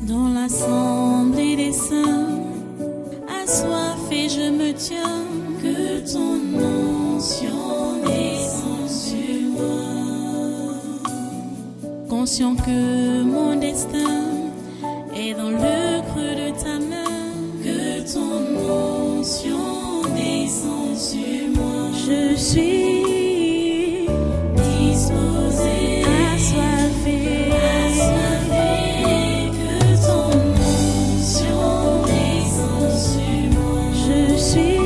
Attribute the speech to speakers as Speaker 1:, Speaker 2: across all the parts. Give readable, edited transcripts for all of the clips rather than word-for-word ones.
Speaker 1: Dans l'assemblée des saints, assoiffé je me tiens, que ton onction descende sur moi. Conscient que mon destin est dans le creux de ta main, que ton onction descende sur moi. Je suis disposé, assoiffé, que ton onction descende sur moi. Je suis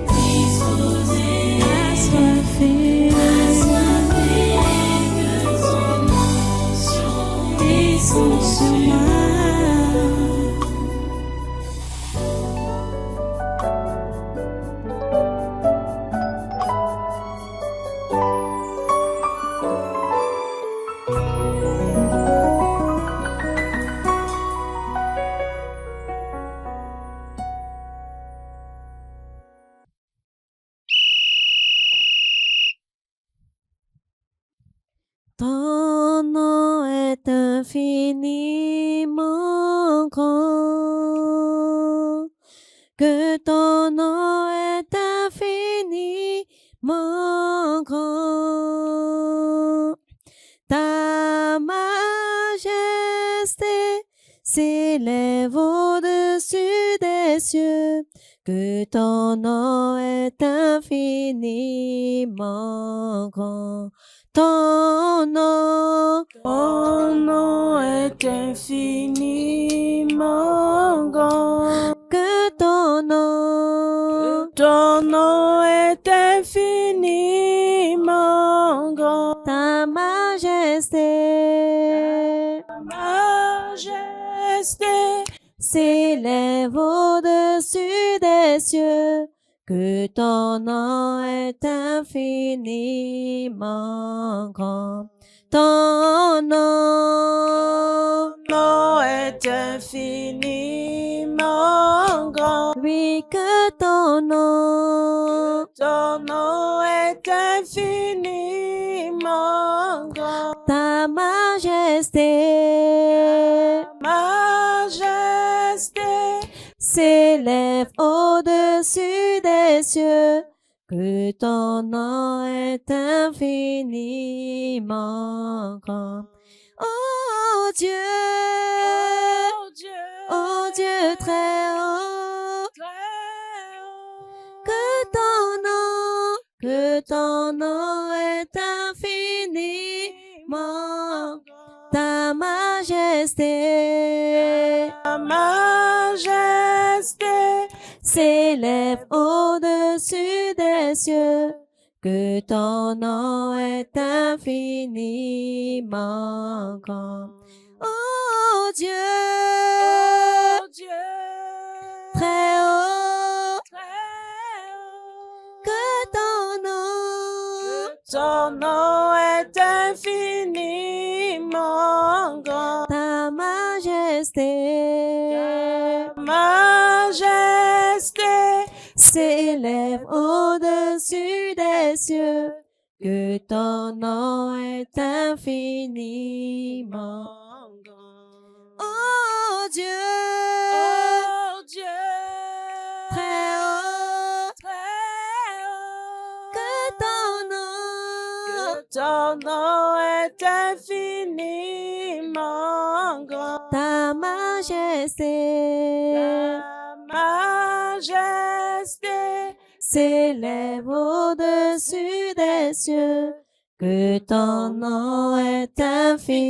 Speaker 1: disposé, assoiffé, que ton onction descende sur moi.
Speaker 2: Ton nom est infiniment grand, que ton nom est infiniment grand. Ta majesté s'élève au-dessus des cieux, que ton nom est infiniment grand. Ton nom
Speaker 3: est infiniment grand.
Speaker 2: Que ton
Speaker 3: nom est infiniment grand.
Speaker 2: Ta majesté s'élève au-dessus des cieux, que ton nom est infiniment grand. Ton nom
Speaker 3: est infiniment grand.
Speaker 2: Oui, que ton nom
Speaker 3: est infiniment grand.
Speaker 2: Ta majesté s'élève au-dessus des cieux, que ton nom est infiniment grand. Oh Dieu, oh Dieu très haut, que ton nom est infiniment grand. Ta majesté s'élève au-dessus des cieux, que ton nom est infiniment grand. Oh Dieu, très haut, que ton
Speaker 3: nom est infiniment grand.
Speaker 2: ta majesté s'élève au-dessus des cieux, que ton nom est infiniment grand. Oh Dieu, très haut, que
Speaker 3: ton nom est infiniment grand.
Speaker 2: ta majesté s'élève au-dessus des cieux, que ton nom est infiniment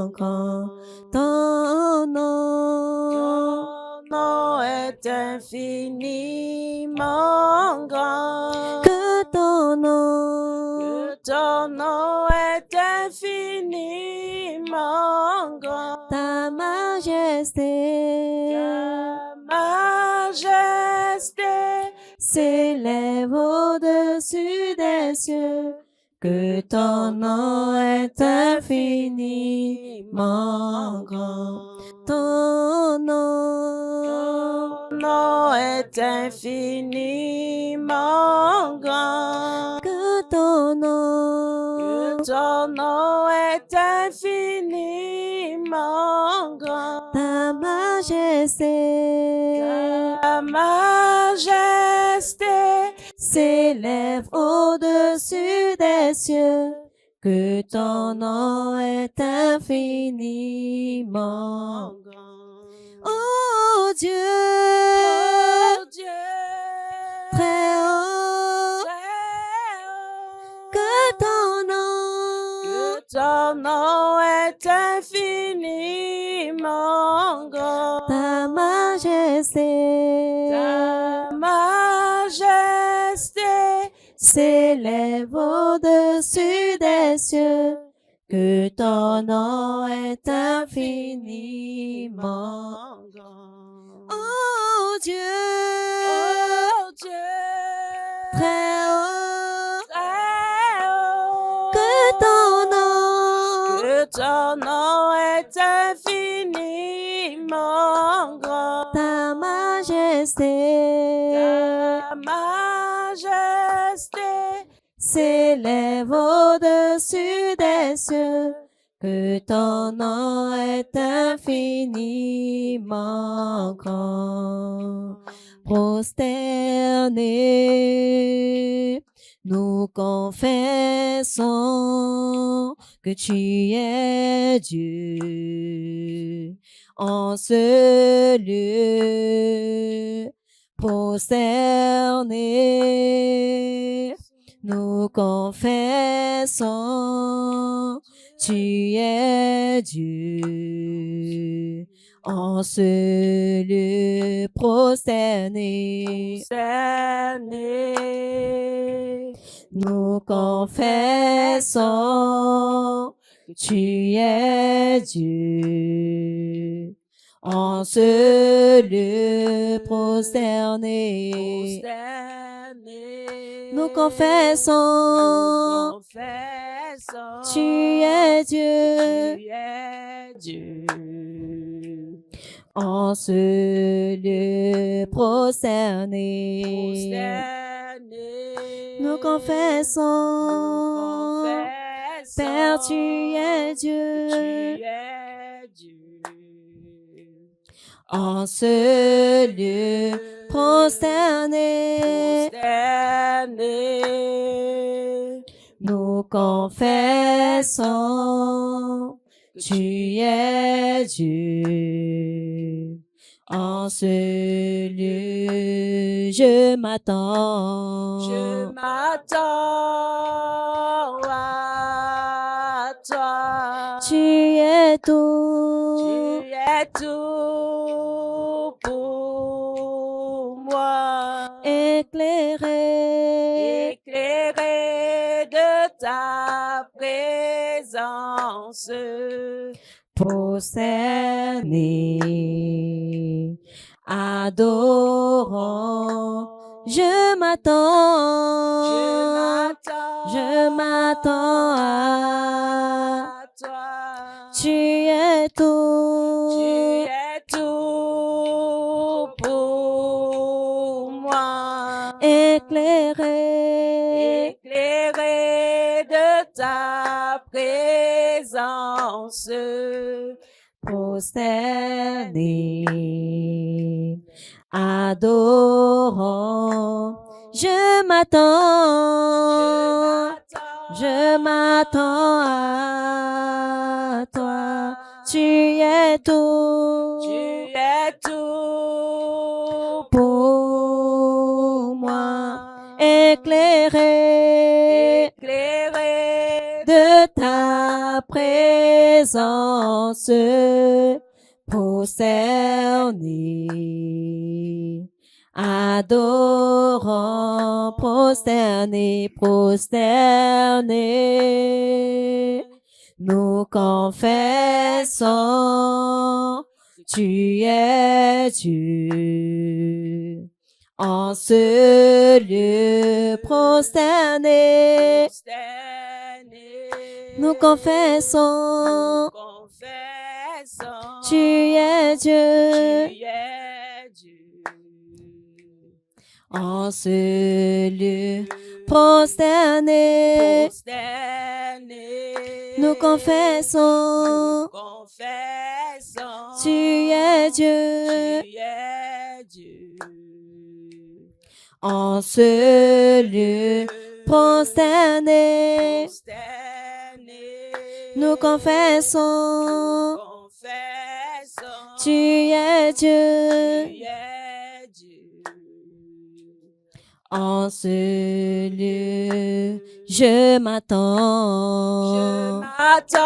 Speaker 2: grand. Ton nom
Speaker 3: est infiniment grand.
Speaker 2: que ton
Speaker 3: nom est infiniment grand.
Speaker 2: ta majesté s'élève au-dessus des cieux, que ton nom est infiniment grand. Ton nom
Speaker 3: est infiniment grand.
Speaker 2: que ton nom
Speaker 3: ton nom est infiniment grand.
Speaker 2: Ta majesté
Speaker 3: Ta majesté
Speaker 2: s'élève au-dessus des cieux, que ton nom est infiniment
Speaker 3: grand.
Speaker 2: Oh Dieu,
Speaker 3: Oh Dieu,
Speaker 2: très haut,
Speaker 3: très haut,
Speaker 2: que ton
Speaker 3: que
Speaker 2: nom,
Speaker 3: ton nom est infiniment grand.
Speaker 2: ta majesté
Speaker 3: Ta majesté
Speaker 2: s'élève au-dessus des cieux, que ton nom est infiniment
Speaker 3: grand.
Speaker 2: Oh Dieu,
Speaker 3: Oh Dieu,
Speaker 2: très haut,
Speaker 3: très haut,
Speaker 2: que ton nom,
Speaker 3: que ton nom est infiniment grand.
Speaker 2: ta majesté
Speaker 3: Ta majesté
Speaker 2: s'élève au-dessus des cieux, que ton nom est infiniment grand. Prosternés, nous confessons que tu es Dieu en ce lieu. Prosternés, nous confessons tu es Dieu en ce lieu prosterné.
Speaker 3: cerné.
Speaker 2: Nous confessons que tu es Dieu en ce lieu prosterné. Nous confessons tu es Dieu
Speaker 3: Tu es Dieu.
Speaker 2: en ce lieu prosterné. Nous confessons, Père, tu es Dieu
Speaker 3: Tu es Dieu.
Speaker 2: en ce lieu prosterné. Nous confessons, tu es Dieu. En ce lieu, je m'attends.
Speaker 3: Je m'attends à toi.
Speaker 2: Tu es tout.
Speaker 3: Tu es tout pour moi.
Speaker 2: Éclairé,
Speaker 3: Éclairé de ta présence.
Speaker 2: prosterné, adorant. Je m'attends. Je m'attends à
Speaker 3: toi.
Speaker 2: tu es tout.
Speaker 3: Tu es tout pour moi.
Speaker 2: Éclairé,
Speaker 3: Éclairé de ta présence.
Speaker 2: prosterné, adorant. Je m'attends. Je m'attends à toi. Tu es tout.
Speaker 3: Tu es tout
Speaker 2: pour moi. Éclairé
Speaker 3: éclairé
Speaker 2: de ta présence, prosterné, adorant, prosterné, prosterné. Nous confessons, tu es Dieu. En ce lieu prosterné, nous confessons, tu es Dieu.
Speaker 3: Tu es Dieu.
Speaker 2: En ce lieu prosterné,
Speaker 3: Prosterné,
Speaker 2: nous confessons,
Speaker 3: confessons,
Speaker 2: tu es Dieu,
Speaker 3: tu es Dieu.
Speaker 2: en ce lieu prosterné, nous confessons,
Speaker 3: confessons,
Speaker 2: tu es Dieu,
Speaker 3: tu es Dieu.
Speaker 2: en ce lieu, je
Speaker 3: Je
Speaker 2: m'attends,
Speaker 3: m'attends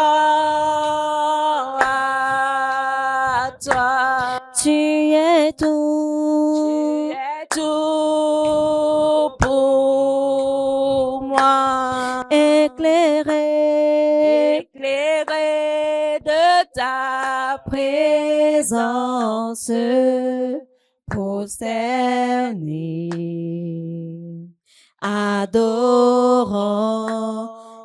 Speaker 3: à toi.
Speaker 2: tu es
Speaker 3: Tu
Speaker 2: tout,
Speaker 3: es tout pour moi.
Speaker 2: éclairé,
Speaker 3: Éclairé de ta
Speaker 2: présence, prosterné, adorant,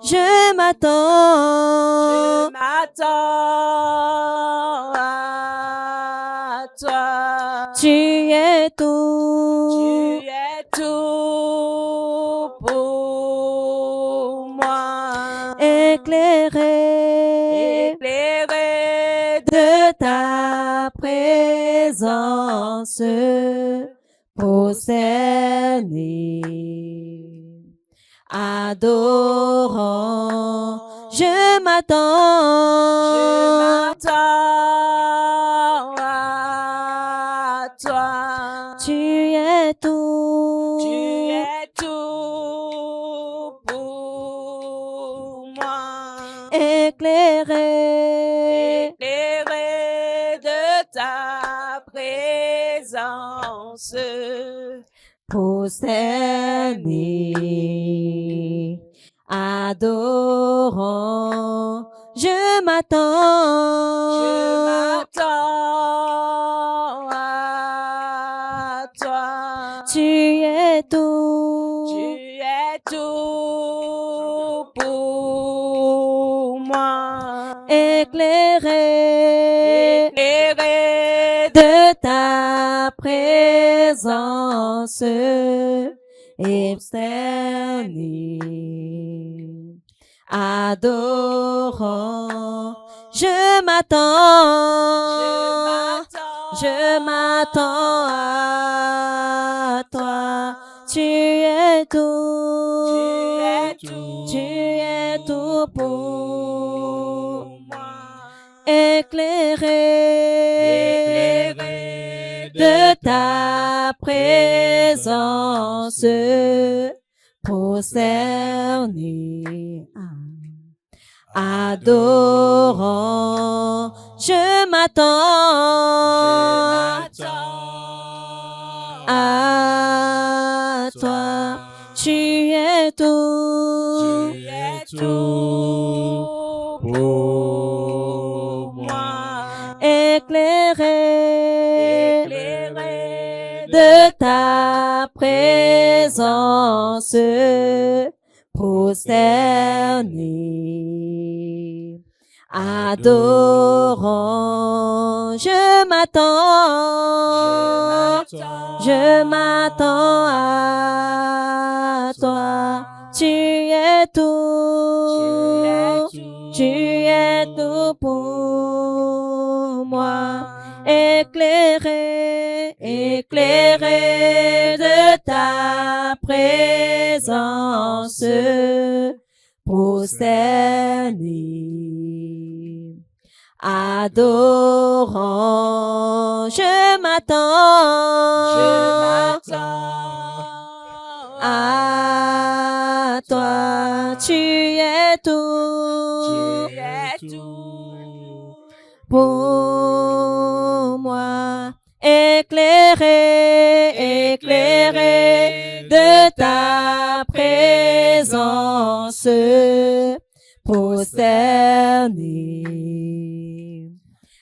Speaker 2: je m'attends,
Speaker 3: Je m'attends à toi.
Speaker 2: tu es
Speaker 3: Tu
Speaker 2: tout,
Speaker 3: es tout pour moi.
Speaker 2: éclairé
Speaker 3: Éclairé
Speaker 2: de ta présence, prosterné, adorant, je m'attends,
Speaker 3: m'attends à toi.
Speaker 2: tu es tout,
Speaker 3: Tu es tout pour moi.
Speaker 2: éclairé
Speaker 3: Éclairé de ta présence.
Speaker 2: prosterné, adorant, je m'attends,
Speaker 3: m'attends à toi.
Speaker 2: tu es tout,
Speaker 3: Tu es tout pour moi.
Speaker 2: éclairé
Speaker 3: Éclairé
Speaker 2: de ta présence, externé, adorant, je m'attends, je m'attends à toi, tu es tout, tu es tout pour
Speaker 3: moi.
Speaker 2: éclairé de ta présence, prosterné, adorant, je m'attends à toi, tu es tout,
Speaker 3: Tout pour moi.
Speaker 2: éclairé
Speaker 3: Éclairé
Speaker 2: de ta présence, prosterné, adorant, je m'attends à toi, tu es tout, tu es tout pour moi, éclairé de ta présence, prosterné, adorant, je m'attends à toi, tu es tout pour moi, éclairé de ta présence, prosterné,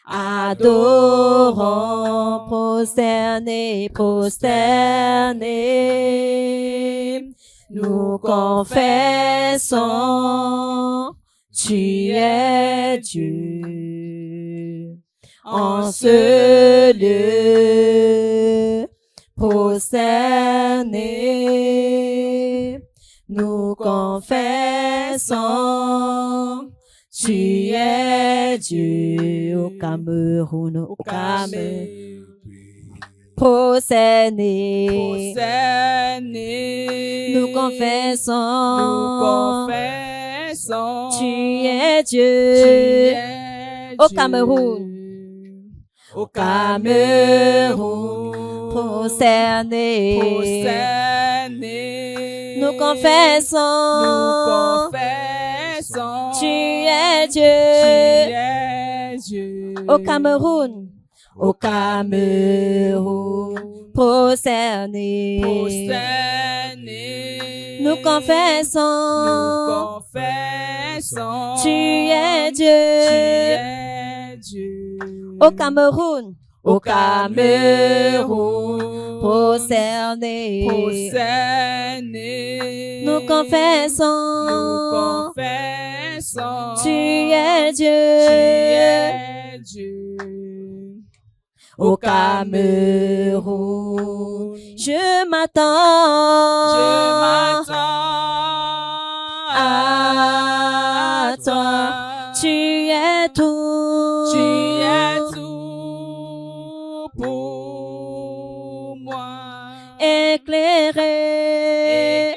Speaker 2: adorant, prosterné, nous confessons, tu es Dieu, en ce lieu prosterné, nous confessons, Tu es Dieu au Cameroun, au Cameroun. Prosterné, nous confessons, tu es Dieu au Cameroun,
Speaker 3: au
Speaker 2: Cameroun, prosterné, nous confessons, tu es Dieu au Cameroun, au Cameroun, prosterné, nous confessons, tu es Dieu au Cameroun, au Cameroun, prosterné, nous confessons, tu es Dieu au Cameroun. Je m'attends à toi, tu es tout
Speaker 3: pour moi.
Speaker 2: éclairé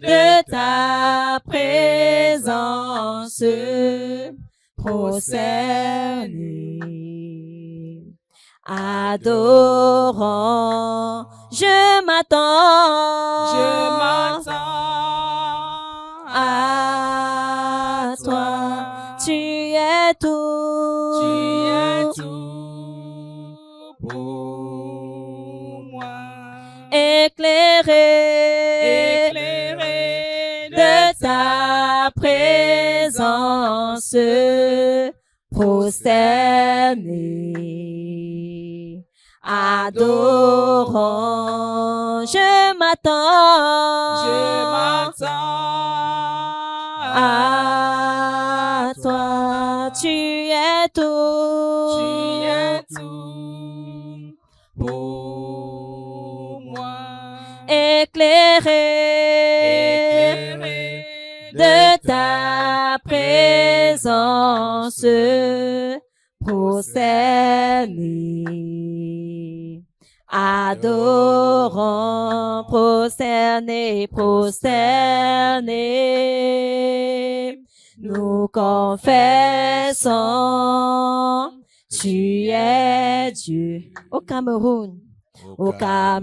Speaker 2: de ta présence, prosterné, adorant, je m'attends à toi, tu es tout
Speaker 3: pour moi.
Speaker 2: éclairé de ta présence, prosterné, adorant, je m'attends à toi, tu es tout
Speaker 3: pour moi.
Speaker 2: éclairé de ta présence, prosterné, adorant, prosterné, nous confessons, tu es Dieu au Cameroun. Au Cameroun,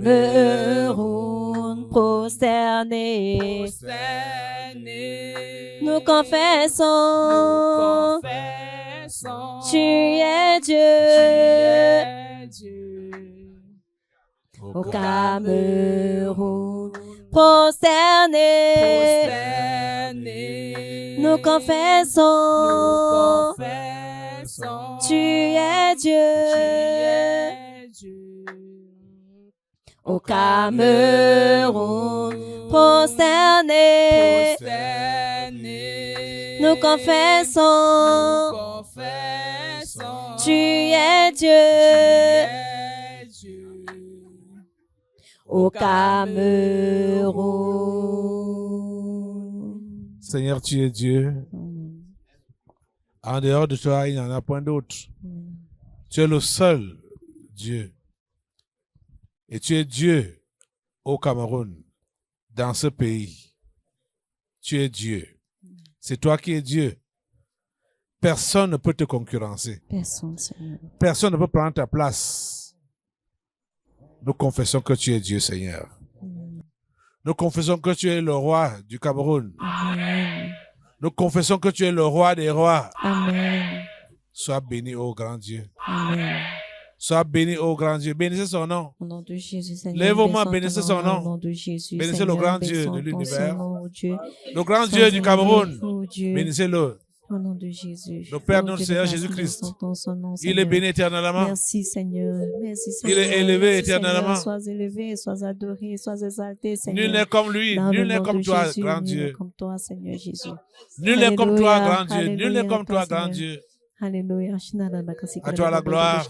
Speaker 2: prosterné, nous confessons, tu es Dieu. Au Cameroun, prosterné, nous confessons, tu es Dieu. Au Cameroun, prosterné, nous confessons, tu es Dieu. Au Cameroun.
Speaker 4: Seigneur, tu es Dieu. En dehors de toi, il n'y en a point d'autre. Tu es le seul Dieu. Et tu es Dieu au Cameroun, dans ce pays. Tu es Dieu. C'est toi qui es Dieu. Personne ne peut te concurrencer.
Speaker 2: Personne, Seigneur.
Speaker 4: Personne ne peut prendre ta place. Nous confessons que tu es Dieu, Seigneur. Nous confessons que tu es le roi du Cameroun.
Speaker 2: Amen.
Speaker 4: Nous confessons que tu es le roi des rois.
Speaker 2: Amen.
Speaker 4: Sois béni, ô grand Dieu.
Speaker 2: Amen.
Speaker 4: Sois béni, ô grand Dieu. Bénissez son nom.
Speaker 2: Au nom de Jésus, Seigneur.
Speaker 4: Lève-moi,
Speaker 2: bénissons
Speaker 4: bénissez
Speaker 2: ton
Speaker 4: son nom.
Speaker 2: Au nom de Jésus,
Speaker 4: Bénissez
Speaker 2: Seigneur,
Speaker 4: le grand Dieu
Speaker 2: bénissons
Speaker 4: de
Speaker 2: ton
Speaker 4: l'univers.
Speaker 2: nom, Dieu.
Speaker 4: Le grand Dieu du Cameroun.
Speaker 2: Oh Dieu.
Speaker 4: Bénissez-le.
Speaker 2: Au nom de Jésus.
Speaker 4: Le Père
Speaker 2: Oh
Speaker 4: notre
Speaker 2: Dieu de
Speaker 4: Seigneur
Speaker 2: grâce,
Speaker 4: Jésus-Christ.
Speaker 2: bénissons son nom,
Speaker 4: Il est
Speaker 2: Seigneur.
Speaker 4: béni éternellement.
Speaker 2: Merci Seigneur. Merci
Speaker 4: Il
Speaker 2: Seigneur.
Speaker 4: est élevé
Speaker 2: Merci,
Speaker 4: éternellement.
Speaker 2: Seigneur. Sois élevé, sois adoré, sois exalté, Seigneur.
Speaker 4: Nul n'est comme lui.
Speaker 2: Dans
Speaker 4: Nul
Speaker 2: le
Speaker 4: n'est
Speaker 2: nom
Speaker 4: comme
Speaker 2: de
Speaker 4: toi,
Speaker 2: Jésus,
Speaker 4: grand
Speaker 2: nul n'est
Speaker 4: Dieu.
Speaker 2: comme toi, Seigneur Jésus.
Speaker 4: Nul n'est comme toi,
Speaker 2: Alléluia,
Speaker 4: grand Dieu. Nul n'est
Speaker 2: alléluia,
Speaker 4: comme toi, grand
Speaker 2: Seigneur.
Speaker 4: Dieu.
Speaker 2: Alléluia.
Speaker 4: À toi la gloire,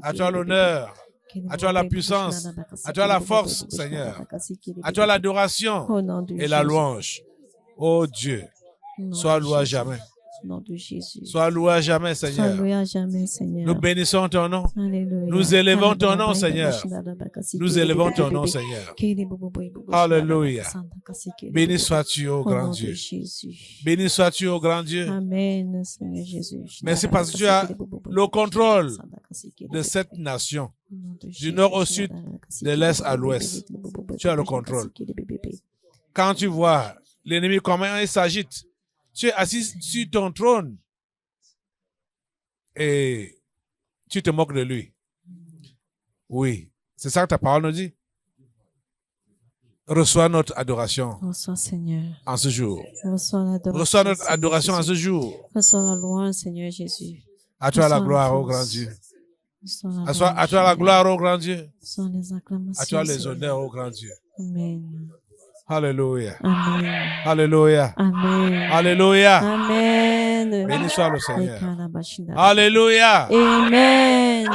Speaker 4: à toi l'honneur, à toi la puissance, à toi la force, Seigneur, à toi l'adoration
Speaker 2: Au nom de
Speaker 4: et la
Speaker 2: Jésus.
Speaker 4: louange. Ô Dieu, Sois loué à jamais.
Speaker 2: Au nom de Jésus.
Speaker 4: Sois loué à jamais,
Speaker 2: Sois
Speaker 4: Seigneur.
Speaker 2: loué à jamais, Seigneur.
Speaker 4: Nous bénissons ton nom.
Speaker 2: Alléluia.
Speaker 4: Nous élevons ton nom, Seigneur. Nous élevons ton nom, Seigneur. Alléluia. Béni sois-tu, ô
Speaker 2: Au
Speaker 4: grand
Speaker 2: nom de
Speaker 4: Dieu.
Speaker 2: Jésus.
Speaker 4: Béni sois-tu, ô grand Dieu.
Speaker 2: Amen, Seigneur Jésus.
Speaker 4: Merci parce que tu as le contrôle de cette nation. Du nord au sud, de l'est à l'ouest. Tu as le contrôle. Quand tu vois l'ennemi comment il s'agite, tu es assis sur ton trône et tu te moques de lui. Oui, c'est ça que ta parole nous dit. Reçois notre adoration
Speaker 2: Reçois, Seigneur.
Speaker 4: en ce jour.
Speaker 2: Reçois l'adoration.
Speaker 4: Reçois notre
Speaker 2: Seigneur
Speaker 4: adoration en
Speaker 2: Jésus.
Speaker 4: ce jour.
Speaker 2: Reçois la louange, Seigneur Jésus.
Speaker 4: À toi la
Speaker 2: Reçois
Speaker 4: gloire, ô
Speaker 2: force.
Speaker 4: grand Dieu.
Speaker 2: Reçois la
Speaker 4: À toi la
Speaker 2: louange.
Speaker 4: gloire, ô grand Dieu.
Speaker 2: Reçois les acclamations.
Speaker 4: À toi les
Speaker 2: Seigneur.
Speaker 4: honneurs, ô grand Dieu.
Speaker 2: Amen.
Speaker 4: Alléluia.
Speaker 2: Amen.
Speaker 4: Alléluia.
Speaker 2: Amen.
Speaker 4: Alléluia.
Speaker 2: Amen.
Speaker 4: Béni soit le Seigneur.
Speaker 2: Alléluia.
Speaker 4: Alléluia.
Speaker 2: Amen.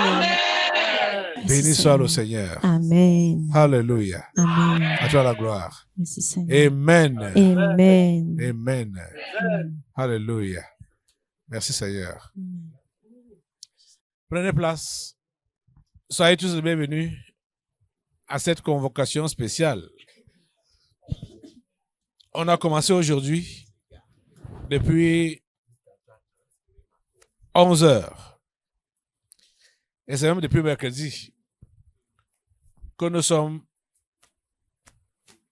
Speaker 4: Béni soit le Seigneur.
Speaker 2: Amen.
Speaker 4: Alléluia.
Speaker 2: Amen.
Speaker 4: À toi la gloire.
Speaker 2: Merci Seigneur.
Speaker 4: Amen.
Speaker 2: Amen.
Speaker 4: Amen. Alléluia. Merci Seigneur. Prenez place. Soyez tous les bienvenus à cette convocation spéciale. On a commencé aujourd'hui depuis 11 heures. Et c'est même depuis mercredi que nous sommes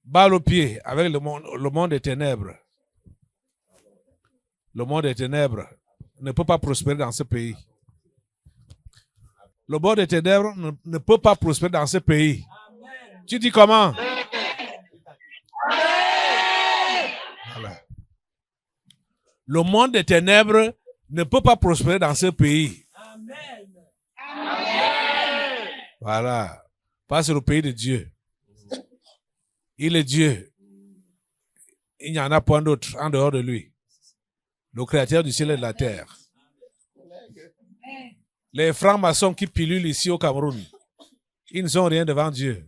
Speaker 4: balle au pied avec le monde des ténèbres. Le monde des ténèbres ne peut pas prospérer dans ce pays. Le monde des ténèbres ne peut pas prospérer dans ce pays. Tu dis comment? Voilà. Le monde des ténèbres ne peut pas prospérer dans ce pays. Voilà. Pas sur le pays de Dieu. Il est Dieu. Il n'y en a point d'autre en dehors de lui. Le créateur du ciel et de la terre. Les francs-maçons qui pilulent ici au Cameroun, ils ne sont rien devant Dieu.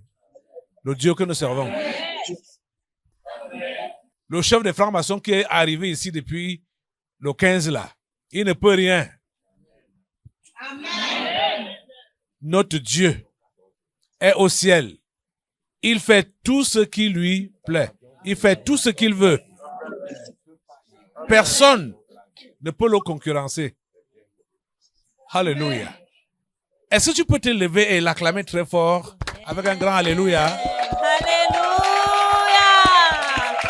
Speaker 4: Le Dieu que nous servons. Le chef des francs-maçons qui est arrivé ici depuis le 15 là, il ne peut rien. Notre Dieu est au ciel. Il fait tout ce qui lui plaît. Il fait tout ce qu'il veut. Personne ne peut le concurrencer. Alléluia. Est-ce que tu peux te lever et l'acclamer très fort avec un grand Alléluia?
Speaker 2: Alléluia.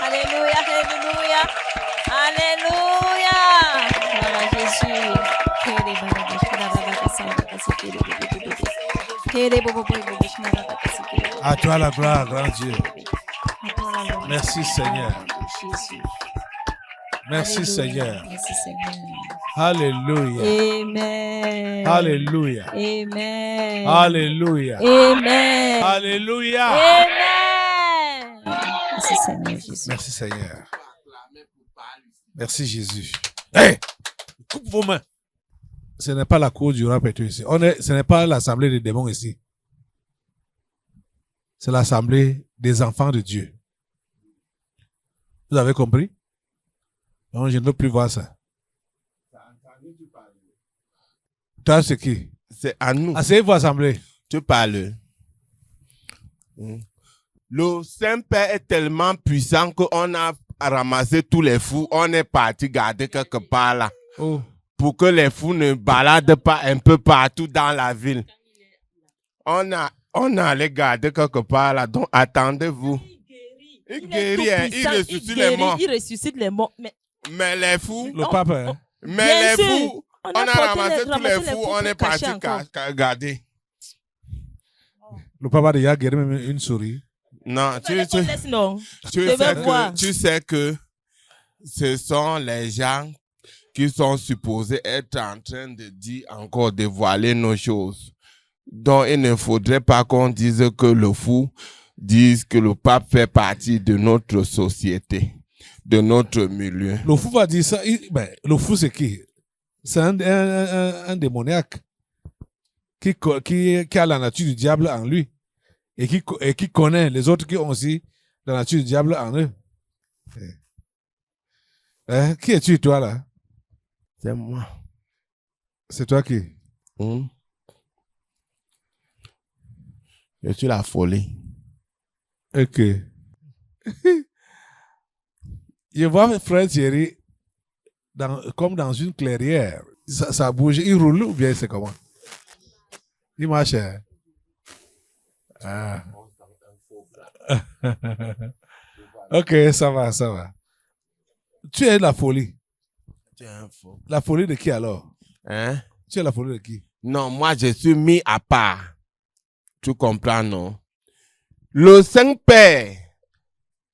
Speaker 2: Alléluia. Alléluia. Alléluia. Voilà Jésus.
Speaker 4: À toi la gloire, grand Dieu. Merci Seigneur. Merci Seigneur.
Speaker 2: Merci Seigneur.
Speaker 4: Alléluia.
Speaker 2: Amen.
Speaker 4: Alléluia.
Speaker 2: Amen.
Speaker 4: Alléluia.
Speaker 2: Amen.
Speaker 4: Alléluia.
Speaker 2: Amen. Merci Seigneur Jésus.
Speaker 4: Merci Seigneur. Merci Jésus. Hey! Coupe vos mains. Ce n'est pas la cour du roi pétreux ici. Ce n'est pas l'assemblée des démons ici. C'est l'assemblée des enfants de Dieu. Vous avez compris? Non, je ne veux plus voir ça. Toi, c'est qui?
Speaker 5: C'est à nous.
Speaker 4: Asseyez-vous, assemblée.
Speaker 5: Tu parles. Le Saint-Père est tellement puissant qu'on a ramassé tous les fous. On est parti garder quelque part là.
Speaker 4: Oh.
Speaker 5: Pour que les fous ne baladent pas un peu partout dans la ville. On a allé garder quelque part là. Donc attendez-vous. Il guérit, hein, il ressuscite les morts.
Speaker 3: Il ressuscite les morts.
Speaker 5: Mais les fous,
Speaker 4: Le pape, hein?
Speaker 5: mais
Speaker 3: Bien
Speaker 5: les
Speaker 3: sûr.
Speaker 5: fous, on a ramassé tous les fous, on est parti garder.
Speaker 4: Le pape a déjà guéri même une souris.
Speaker 5: Non,
Speaker 3: Non.
Speaker 5: tu sais que ce sont les gens qui sont supposés être en train de dire encore, dévoiler nos choses. Donc, il ne faudrait pas qu'on dise que le fou dise que le pape fait partie de notre société, de notre milieu.
Speaker 4: Le fou va dire ça. Le fou, c'est qui? C'est un démoniaque qui a la nature du diable en lui et qui connaît les autres qui ont aussi la nature du diable en eux. Hein? Qui es-tu, toi, là?
Speaker 5: C'est moi.
Speaker 4: C'est toi qui?
Speaker 5: Je suis la folie.
Speaker 4: Ok. Je vois frère Thierry comme dans une clairière. Ça bouge. Il roule ou bien c'est comment? Il marche. Hein? Ah. Ok, ça va, ça va. Tu es la folie.
Speaker 5: Tu es un faux.
Speaker 4: La folie de qui alors?
Speaker 5: Hein?
Speaker 4: Tu es la folie de qui?
Speaker 5: Non, moi, je suis mis à part. Tu comprends, non? Le Saint-Père,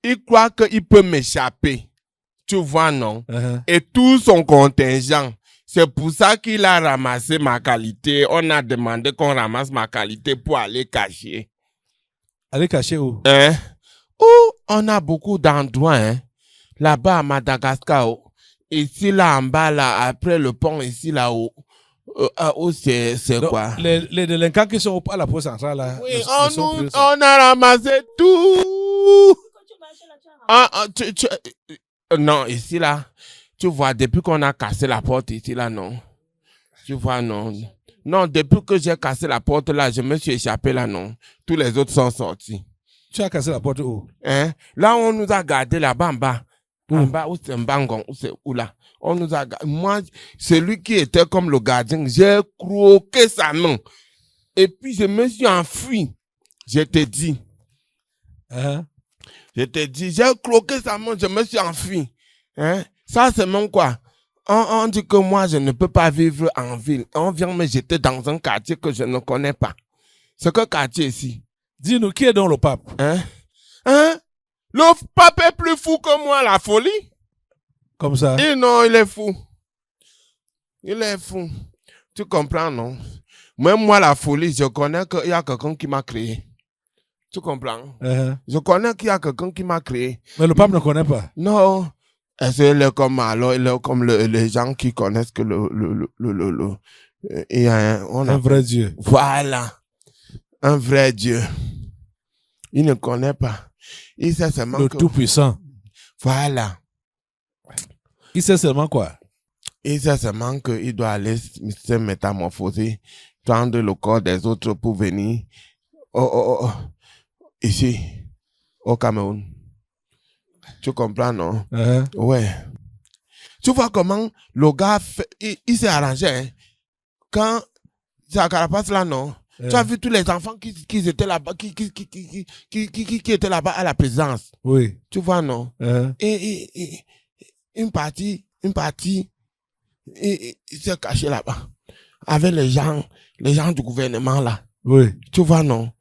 Speaker 5: il croit qu'il peut m'échapper. Tu vois, non? Et tout son contingent. C'est pour ça qu'il a ramassé ma qualité. On a demandé qu'on ramasse ma qualité pour aller cacher.
Speaker 4: Aller cacher où?
Speaker 5: Hein? Oh, on a beaucoup d'endroits, hein? Là-bas à Madagascar. Oh. Ici, là, en bas, là, après le pont, ici, là-haut. C'est
Speaker 4: Donc,
Speaker 5: quoi?
Speaker 4: les délinquants qui sont à la poste centrale, là.
Speaker 5: Oui,
Speaker 4: ne sont plus ça.
Speaker 5: on a ramassé tout. Non, ici, là, tu vois, depuis qu'on a cassé la porte ici, là, non. Tu vois, non. Non, depuis que j'ai cassé la porte, là, je me suis échappé, là, non. Tous les autres sont sortis.
Speaker 4: Tu as cassé la porte où?
Speaker 5: Hein? Là, on nous a gardés là-bas, en bas. En bas, où c'est Mbangon, où c'est où là? On nous a gardés. Moi, celui qui était comme le gardien, j'ai croqué sa main. Et puis, je me suis enfui. Je te dis. Je te dis, j'ai croqué sa main, je me suis enfui. Hein? Ça, c'est même quoi? On dit que moi, je ne peux pas vivre en ville. On vient me jeter dans un quartier que je ne connais pas. C'est que quartier ici?
Speaker 4: Dis-nous, qui est donc le pape?
Speaker 5: Hein? Hein? Le pape est plus fou que moi, la folie.
Speaker 4: Comme ça?
Speaker 5: Et non, il est fou. Il est fou. Tu comprends, non? Même moi, la folie, je connais qu'il y a quelqu'un qui m'a créé. Tu comprends? Je connais qu'il y a quelqu'un qui m'a créé.
Speaker 4: Mais le pape ne connaît pas?
Speaker 5: Non. Est-ce qu'il est comme, alors, il est comme les gens qui connaissent que il y a
Speaker 4: un vrai Dieu.
Speaker 5: Voilà. Un vrai Dieu. Il ne connaît pas. Il sait seulement
Speaker 4: le Tout-Puissant.
Speaker 5: Voilà.
Speaker 4: Il sait seulement quoi?
Speaker 5: Il sait seulement qu'il doit aller se métamorphoser, prendre le corps des autres pour venir ici, au Cameroun. Tu comprends, non? Ouais. Tu vois comment le gars, il s'est arrangé. Hein? Quand c'est à Carapace là, non? Tu as vu tous les enfants qui étaient là-bas, qui étaient là-bas à la présidence.
Speaker 4: Oui.
Speaker 5: Tu vois, non? Et une partie, il s'est caché là-bas. Avec les gens du gouvernement là.
Speaker 4: Oui.
Speaker 5: Tu vois, non?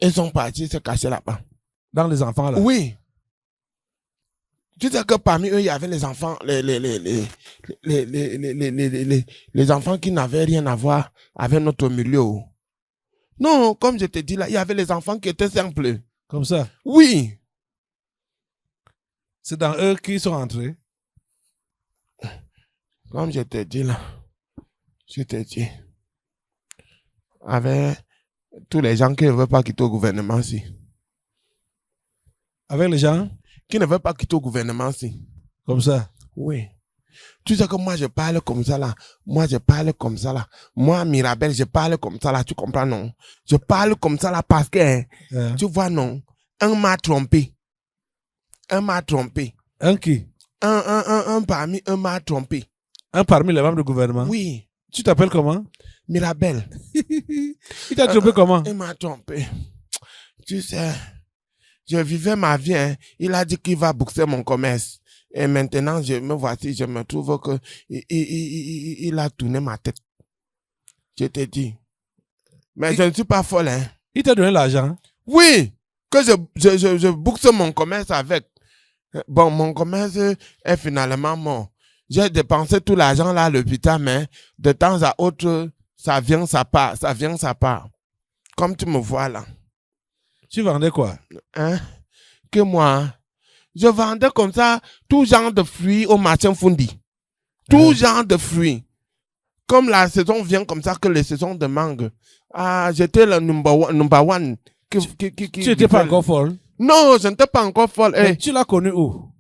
Speaker 5: Ils sont partis se cacher là-bas.
Speaker 4: Dans les enfants là?
Speaker 5: Oui. Tu sais que parmi eux, il y avait les enfants, les enfants qui n'avaient rien à voir avec notre milieu. Non, comme je te dis là, il y avait les enfants qui étaient simples.
Speaker 4: Comme ça?
Speaker 5: Oui.
Speaker 4: C'est dans eux qui sont entrés?
Speaker 5: Comme je te dis là, avec tous les gens qui ne veulent pas quitter le gouvernement ici.
Speaker 4: Avec les gens?
Speaker 5: Qui ne veulent pas quitter le gouvernement ici.
Speaker 4: Comme ça?
Speaker 5: Oui. Tu sais que moi, je parle comme ça là. Moi, Mirabel, je parle comme ça là. Tu comprends, non? Je parle comme ça là parce que, tu vois, non? Un m'a trompé.
Speaker 4: Un qui?
Speaker 5: Un parmi eux m'a trompé.
Speaker 4: Un parmi les membres du gouvernement?
Speaker 5: Oui.
Speaker 4: Tu t'appelles comment?
Speaker 5: Mirabel.
Speaker 4: Il t'a trompé comment?
Speaker 5: Il m'a trompé. Tu sais, je vivais ma vie. Hein. Il a dit qu'il va boucler mon commerce. Et maintenant, je me trouve que il a tourné ma tête. Je te dis. Mais je ne suis pas folle. Hein.
Speaker 4: Il t'a donné l'argent?
Speaker 5: Oui. Que je boucle mon commerce avec. Bon, mon commerce est finalement mort. J'ai dépensé tout l'argent là à l'hôpital, mais de temps à autre, ça vient, ça part. Comme tu me vois là.
Speaker 4: Tu vendais quoi?
Speaker 5: Hein? Que moi, je vendais comme ça tout genre de fruits au marché Fundi. Tout genre de fruits. Comme la saison vient comme ça, que les saisons de mangue. Ah, j'étais le number one.
Speaker 4: Tu n'étais pas encore folle?
Speaker 5: Non, je n'étais pas encore folle.
Speaker 4: Mais tu l'as connu où?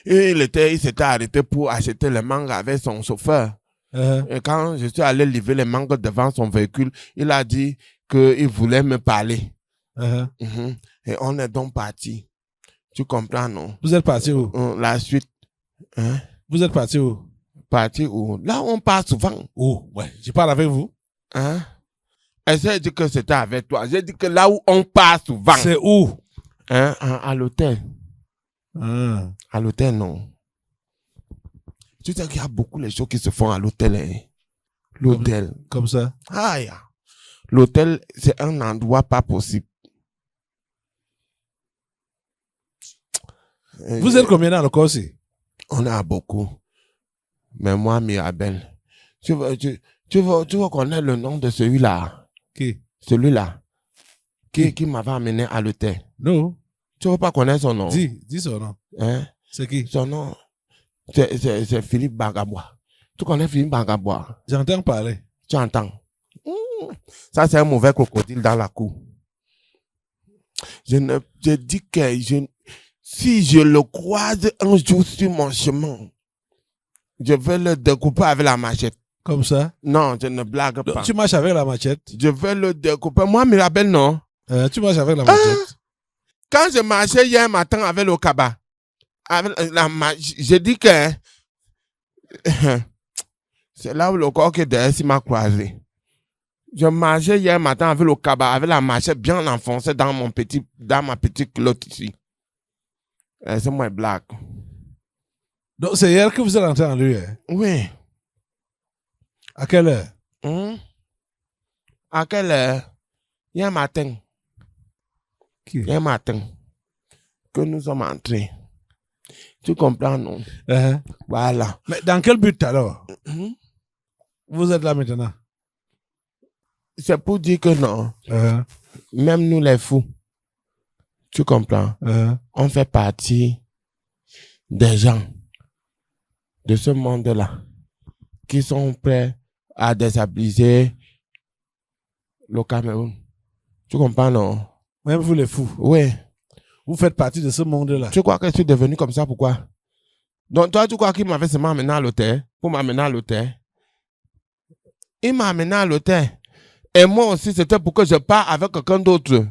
Speaker 5: Et il s'était arrêté pour acheter les mangues avec son chauffeur. Et quand je suis allé livrer les mangues devant son véhicule, il a dit qu'il voulait me parler. Et on est donc parti. Tu comprends, non?
Speaker 4: Vous êtes parti où?
Speaker 5: La suite. Hein?
Speaker 4: Vous êtes parti où?
Speaker 5: Parti où? Là où on part souvent.
Speaker 4: Où? Ouais, je parle avec vous.
Speaker 5: Hein? Et j'ai dit que c'était avec toi. J'ai dit que là où on part souvent.
Speaker 4: C'est où?
Speaker 5: Hein? À l'hôtel. À l'hôtel, non. Tu sais qu'il y a beaucoup de choses qui se font à l'hôtel. Hein? L'hôtel.
Speaker 4: Comme ça?
Speaker 5: Ah, yeah. L'hôtel, c'est un endroit pas possible.
Speaker 4: Vous êtes combien dans le corps aussi?
Speaker 5: On a beaucoup. Mais moi, Mirabel, tu veux connaître le nom de celui-là?
Speaker 4: Qui?
Speaker 5: Celui-là. Qui m'avait amené à l'hôtel?
Speaker 4: Non.
Speaker 5: Tu veux pas connaître son nom?
Speaker 4: Dis son nom.
Speaker 5: Hein?
Speaker 4: C'est qui?
Speaker 5: Son nom, c'est Philippe Bangabois. Tu connais Philippe Bangabois?
Speaker 4: J'entends parler.
Speaker 5: Tu entends? Ça, c'est un mauvais crocodile dans la cour. Je dis que si je le croise un jour sur mon chemin, je vais le découper avec la machette.
Speaker 4: Comme ça?
Speaker 5: Non, je ne blague pas.
Speaker 4: Tu marches avec la machette?
Speaker 5: Je vais le découper. Moi, Mirabel, non.
Speaker 4: Tu marches avec la machette?
Speaker 5: Quand je marchais hier matin avec le cabas, j'ai dit que c'est là où le corps qui est derrière m'a croisé. Je marchais hier matin avec le cabas, avec la machette bien enfoncée dans ma petite culotte ici. C'est moi blague.
Speaker 4: Donc c'est hier que vous êtes rentré en lui, hein?
Speaker 5: Oui.
Speaker 4: À quelle heure?
Speaker 5: À quelle heure? Hier matin.
Speaker 4: Qui?
Speaker 5: Hier matin. Que nous sommes entrés. Tu comprends, non? Voilà.
Speaker 4: Mais dans quel but alors? Vous êtes là maintenant?
Speaker 5: C'est pour dire que non. Même nous les fous. Tu comprends? On fait partie des gens de ce monde-là qui sont prêts à déstabiliser le Cameroun. Tu comprends, non?
Speaker 4: Même vous les fous.
Speaker 5: Oui.
Speaker 4: Vous faites partie de ce monde-là.
Speaker 5: Tu crois que je suis devenu comme ça, pourquoi? Donc toi, tu crois qu'il m'avait seulement amené à l'hôtel? Pour m'amener à l'hôtel? Il m'a amené à l'hôtel. Et moi aussi, c'était pour que je parte avec quelqu'un d'autre.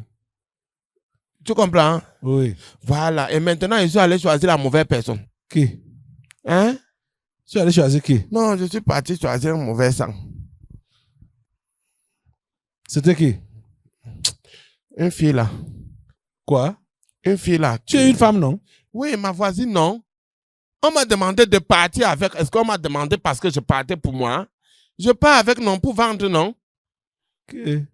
Speaker 5: Tu comprends?
Speaker 4: Oui.
Speaker 5: Voilà. Et maintenant, je suis allé choisir la mauvaise personne.
Speaker 4: Qui?
Speaker 5: Hein?
Speaker 4: Tu es allé choisir qui?
Speaker 5: Non, je suis parti choisir un mauvais sang.
Speaker 4: C'était qui?
Speaker 5: Une fille là.
Speaker 4: Quoi?
Speaker 5: Une fille là.
Speaker 4: Tu es une femme, non?
Speaker 5: Oui, ma voisine, non. On m'a demandé de partir avec. Est-ce qu'on m'a demandé parce que je partais pour moi? Je pars avec, non, pour vendre, non? Oui.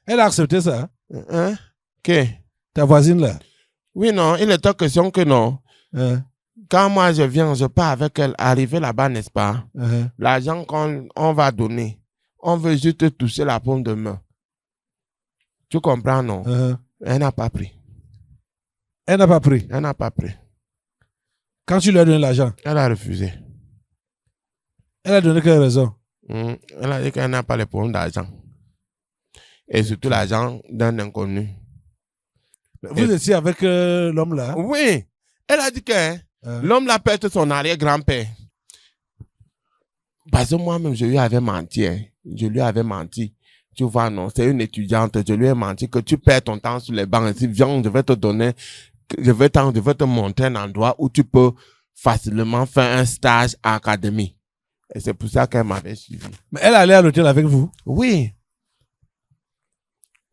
Speaker 4: Elle a accepté ça?
Speaker 5: Hein? Que?
Speaker 4: Ta voisine là?
Speaker 5: Oui, non, il était question que non. Quand moi je viens, je pars avec elle, arriver là-bas, n'est-ce pas? L'argent qu'on va donner, on veut juste toucher la paume de main. Tu comprends, non? Elle n'a pas pris.
Speaker 4: Elle n'a pas pris?
Speaker 5: Elle n'a pas pris.
Speaker 4: Quand tu lui as donné l'argent?
Speaker 5: Elle a refusé.
Speaker 4: Elle a donné quelle raison?
Speaker 5: Elle a dit qu'elle n'a pas les problèmes d'argent. Et surtout l'argent d'un inconnu.
Speaker 4: Vous étiez avec l'homme là?
Speaker 5: Oui. Elle a dit que l'homme l'a perdu son arrière-grand-père. Parce que moi-même, je lui avais menti. Je lui avais menti. Tu vois, non, c'est une étudiante. Je lui ai menti que tu perds ton temps sur les bancs. Si viens, je vais te donner, je vais te montrer un endroit où tu peux facilement faire un stage à l'académie. Et c'est pour ça qu'elle m'avait suivi.
Speaker 4: Mais elle allait à l'hôtel avec vous?
Speaker 5: Oui.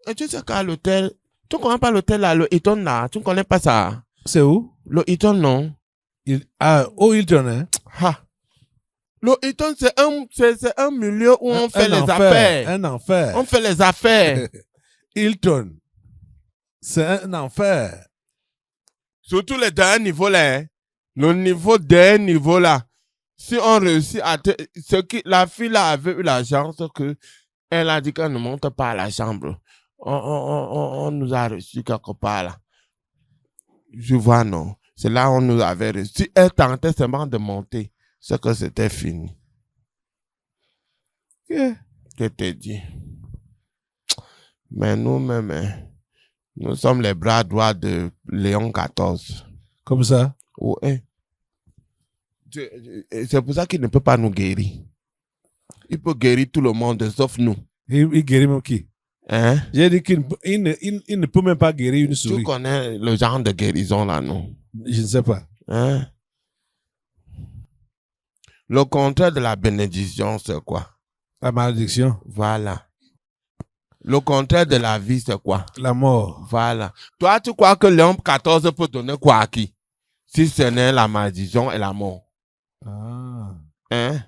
Speaker 5: Et tu sais qu'à l'hôtel, tu ne connais pas l'hôtel là, le Hilton là, tu ne connais pas ça?
Speaker 4: C'est où?
Speaker 5: Le Hilton, non.
Speaker 4: Au Hilton, hein?
Speaker 5: Le Hilton, c'est un milieu où on fait les affaires.
Speaker 4: Un enfer.
Speaker 5: On fait les affaires.
Speaker 4: Hilton. C'est un enfer.
Speaker 5: Surtout les derniers niveaux là. Hein. Le niveau dernier niveau là. Si on réussit à... la fille là avait eu la chance que elle a dit qu'elle ne monte pas à la chambre. On nous a reçus quelque part là. Je vois, non. C'est là où on nous avait reçus. Si elle tentait seulement de monter, c'est que c'était fini. Je te dis. Mais nous-mêmes, nous sommes les bras droits de Léon XIV.
Speaker 4: Comme ça?
Speaker 5: Oui. C'est pour ça qu'il ne peut pas nous guérir. Il peut guérir tout le monde, sauf nous.
Speaker 4: Il guérit même qui?
Speaker 5: Hein?
Speaker 4: J'ai dit qu'il ne peut même pas guérir une
Speaker 5: Tu
Speaker 4: souris.
Speaker 5: connais le genre de guérison là, non?
Speaker 4: Je ne sais pas.
Speaker 5: Hein? Le contraire de la bénédiction, c'est quoi?
Speaker 4: La malédiction,
Speaker 5: Voilà. Le contraire de la vie, c'est quoi?
Speaker 4: la mort.
Speaker 5: Voilà. Toi, tu crois que Léon 14 peut donner quoi à qui? Si ce n'est la malédiction et la mort.
Speaker 4: Ah.
Speaker 5: Hein?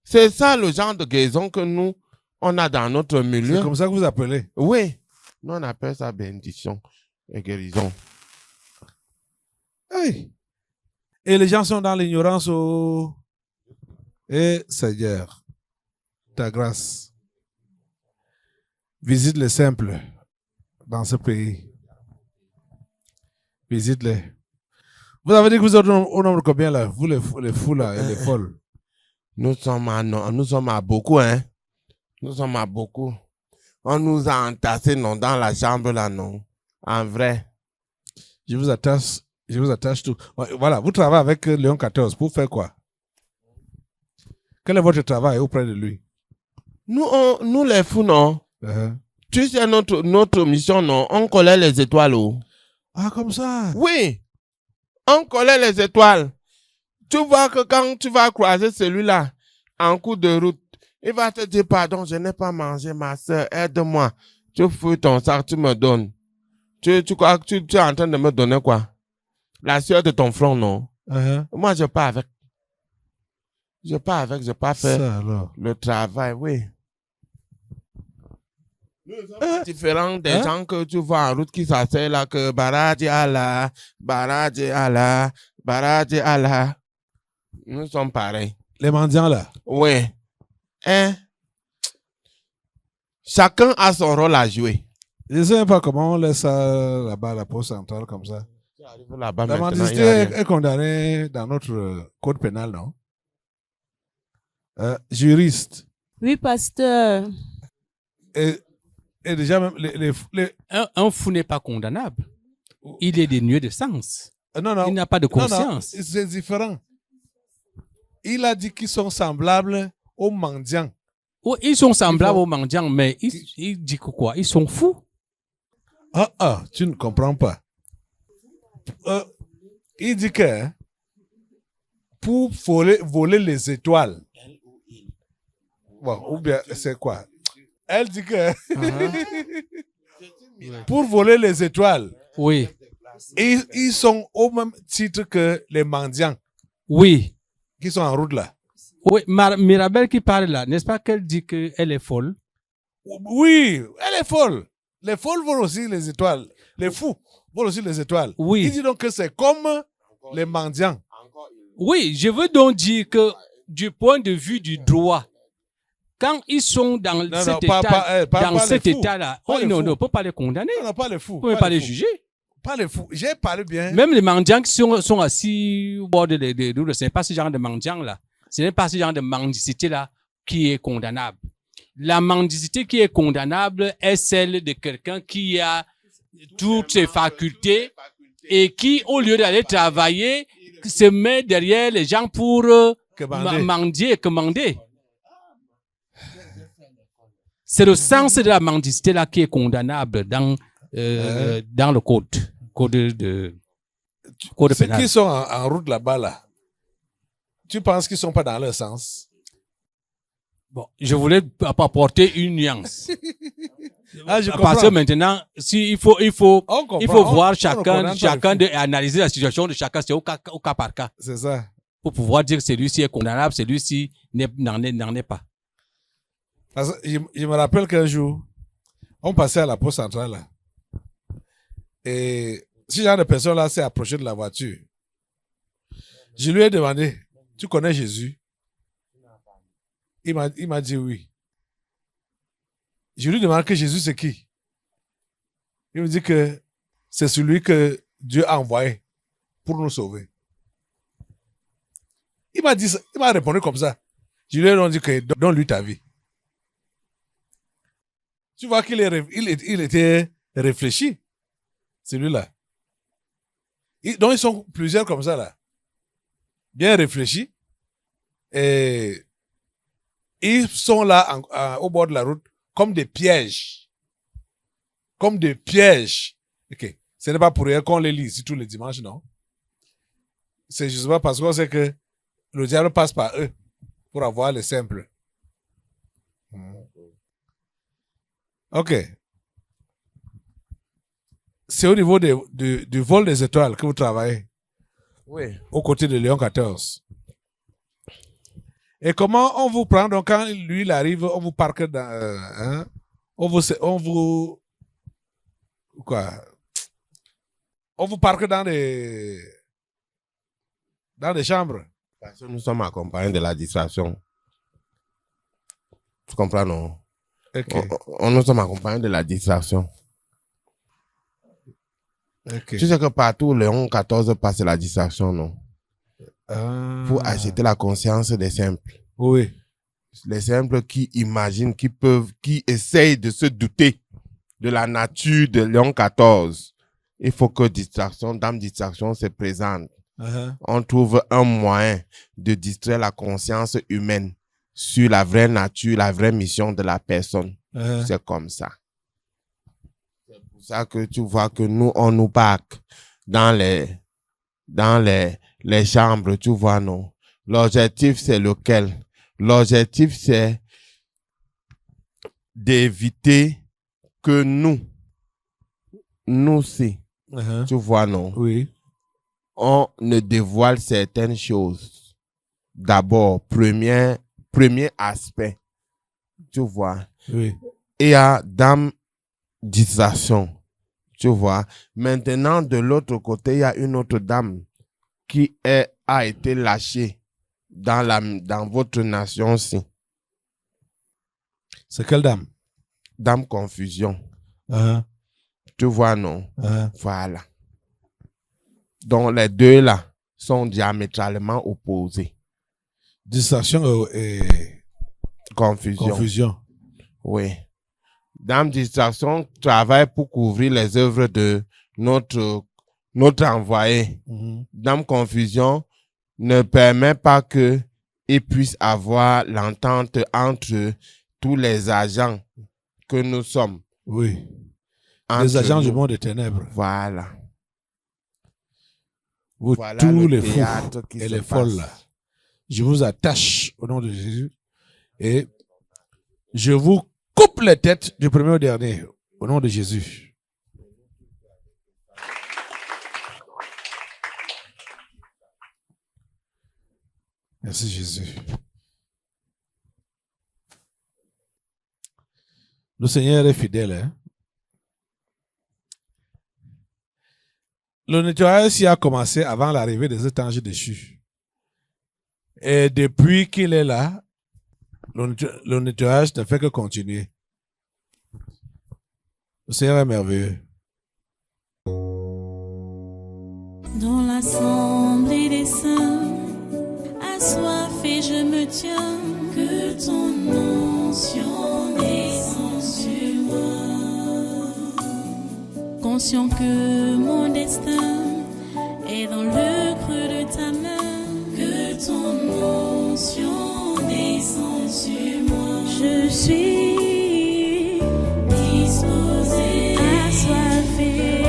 Speaker 5: C'est ça le genre de guérison que nous, on a dans notre milieu.
Speaker 4: C'est comme ça que vous appelez.
Speaker 5: Oui. Nous, on appelle ça bénédiction et guérison.
Speaker 4: Hey. Et les gens sont dans l'ignorance. Oh. Et Seigneur, ta grâce, visite les simples dans ce pays. Visite-les. Vous avez dit que vous êtes au nombre combien là? Vous les fous là et les folles.
Speaker 5: Nous sommes à beaucoup, hein. Nous sommes à beaucoup. On nous a entassés, non, dans la chambre là, non. En vrai.
Speaker 4: Je vous attache tout. Voilà, vous travaillez avec Léon XIV pour faire quoi? Quel est votre travail auprès de lui?
Speaker 5: Nous les fous, non.
Speaker 4: Uh-huh.
Speaker 5: Tu sais, notre mission, non. On collait les étoiles, oh.
Speaker 4: Ah, comme ça?
Speaker 5: Oui. On collait les étoiles. Tu vois que quand tu vas croiser celui-là, en cours de route, il va te dire, pardon, je n'ai pas mangé, ma soeur, aide-moi. Tu fouilles ton sac, tu me donnes. Tu crois que tu es en train de me donner quoi? La sueur de ton front, non?
Speaker 4: Uh-huh.
Speaker 5: Moi, je pars avec. Je pars faire
Speaker 4: Ça alors.
Speaker 5: le travail, oui. Nous sommes différents des gens que tu vois en route qui s'asseyent là, que Baradji Allah, Baradji Allah, Baradji Allah. Nous sommes pareils.
Speaker 4: Les mendiants là.
Speaker 5: Oui. Hein? Chacun a son rôle à jouer.
Speaker 4: Je ne sais pas comment on laisse ça là-bas à la poste centrale comme ça.
Speaker 5: Tu arrives là-bas
Speaker 4: La
Speaker 5: maintenant,
Speaker 4: mendicité
Speaker 5: il y a rien.
Speaker 4: est condamnée dans notre code pénal, non? Juriste.
Speaker 2: Oui, pasteur.
Speaker 4: Et déjà même
Speaker 6: Un fou n'est pas condamnable. Il est dénué de sens.
Speaker 4: non, non.
Speaker 6: Il n'a pas de
Speaker 4: Non, non,
Speaker 6: conscience.
Speaker 4: c'est différent. Il a dit qu'ils sont semblables aux mendiants.
Speaker 6: Oh, ils sont semblables
Speaker 4: Il faut-
Speaker 6: aux mendiants, mais il dit que quoi? Ils sont fous.
Speaker 4: Tu ne comprends pas. Il dit que pour voler les étoiles, bon, ou bien c'est quoi? Elle dit que pour voler les étoiles,
Speaker 6: Oui,
Speaker 4: ils sont au même titre que les mendiants
Speaker 6: oui.
Speaker 4: qui sont en route là.
Speaker 6: Oui, Mirabel qui parle là, n'est-ce pas qu'elle dit qu'elle est folle?
Speaker 4: Oui, elle est folle. Les folles volent aussi les étoiles. Les fous volent aussi les étoiles.
Speaker 6: Oui.
Speaker 4: Il dit donc que c'est comme les mendiants.
Speaker 6: Oui, je veux donc dire que du point de vue du droit, quand ils sont dans cet
Speaker 4: les fous.
Speaker 6: état-là,
Speaker 4: Pas les
Speaker 6: non,
Speaker 4: fous.
Speaker 6: on ne peut pas les condamner.
Speaker 4: Non, pas les fous.
Speaker 6: On ne peut pas les
Speaker 4: fous.
Speaker 6: juger.
Speaker 4: Pas les fous. J'ai parlé bien.
Speaker 6: Même les mendiants qui sont assis au bord de route, ce n'est pas ce genre de mendiants-là. Ce n'est pas ce genre de mendicité-là qui est condamnable. La mendicité qui est condamnable est celle de quelqu'un qui a toutes ses facultés et qui, au lieu d'aller travailler, se met derrière les gens pour mendier et commander. C'est le sens de la mendicité-là qui est condamnable dans le code
Speaker 4: Ceux
Speaker 6: pénal.
Speaker 4: qui sont en route là-bas, là, tu penses qu'ils ne sont pas dans leur sens?
Speaker 6: Bon, je voulais apporter une nuance.
Speaker 4: Je
Speaker 6: Parce que
Speaker 4: comprends.
Speaker 6: maintenant, il faut
Speaker 4: On comprend.
Speaker 6: il faut voir
Speaker 4: On reconnaît
Speaker 6: chacun
Speaker 4: pas les fous.
Speaker 6: analyser la situation de chacun, c'est au cas par cas,
Speaker 4: C'est ça.
Speaker 6: pour pouvoir dire que celui-ci est condamnable, celui-ci n'en est pas.
Speaker 4: Parce que je me rappelle qu'un jour, on passait à la poste centrale, là. Et ce genre de personne-là s'est approché de la voiture. Je lui ai demandé, tu connais Jésus? Il m'a dit oui. Je lui demande que Jésus c'est qui? Il me dit que c'est celui que Dieu a envoyé pour nous sauver. Il m'a dit ça, il m'a répondu comme ça. Je lui ai dit que donne-lui ta vie. Tu vois qu'il il était réfléchi, celui-là. Donc ils sont plusieurs comme ça là. Bien réfléchis. Et ils sont là au bord de la route comme des pièges. Comme des pièges. Ok. Ce n'est pas pour rien qu'on les lit ici tous les dimanches, non? C'est justement parce qu'on sait que le diable passe par eux pour avoir les simples. Ok. C'est au niveau du vol des étoiles que vous travaillez.
Speaker 5: Oui.
Speaker 4: Aux côtés de Léon XIV. Et comment on vous prend, donc quand lui il arrive, on vous parque dans, on vous parque dans des chambres.
Speaker 5: Parce que nous sommes accompagnés de la distraction. Tu comprends, non?
Speaker 4: Ok.
Speaker 5: Nous sommes accompagnés de la distraction.
Speaker 4: Ok.
Speaker 5: Tu sais que partout, Léon XIV passe la distraction, non? Pour agiter la conscience des simples.
Speaker 4: Oui.
Speaker 5: Les simples qui imaginent, qui essayent de se douter de la nature de Léon XIV. Il faut que dame distraction se présente. On trouve un moyen de distraire la conscience humaine sur la vraie nature, la vraie mission de la personne. C'est comme ça. C'est pour ça que tu vois que nous, on nous parque dans les chambres, tu vois, non. L'objectif, c'est lequel? L'objectif, c'est d'éviter que nous aussi, tu vois, non.
Speaker 4: Oui.
Speaker 5: On ne dévoile certaines choses. D'abord, premier aspect, tu vois.
Speaker 4: Oui.
Speaker 5: Il y a dame distraction, tu vois. Maintenant, de l'autre côté, il y a une autre dame qui a été lâchée dans votre nation-ci.
Speaker 4: C'est quelle dame?
Speaker 5: Dame confusion. Tu vois, non? Voilà. Donc, les deux là sont diamétralement opposés.
Speaker 4: Distraction et confusion.
Speaker 5: Oui. Dame distraction travaille pour couvrir les œuvres de notre envoyé. Dame confusion ne permet pas qu'il puisse avoir l'entente entre tous les agents que nous sommes.
Speaker 4: Oui. Les agents du monde des ténèbres.
Speaker 5: Voilà.
Speaker 4: Vous,
Speaker 5: voilà
Speaker 4: tous les fous
Speaker 5: et
Speaker 4: les folles là, je vous attache au nom de Jésus et je vous coupe les têtes du premier au dernier au nom de Jésus. Merci Jésus. Le Seigneur est fidèle. Hein? Le nettoyage a commencé avant l'arrivée des étrangers déchus. Et depuis qu'il est là, le nettoyage ne fait que continuer. Le Seigneur est merveilleux.
Speaker 1: Dans l'assemblée des saints, assoiffé je me tiens, que ton onction descende sur moi. Conscient que mon destin est dans le creux de ta main, que ton onction descende sur moi. Je suis disposé, assoiffé,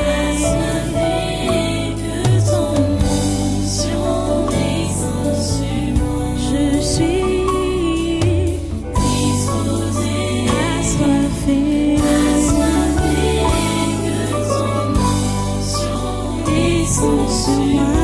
Speaker 1: que ton onction descende sur moi. Je suis disposé, assoiffé, que ton onction descende sur moi.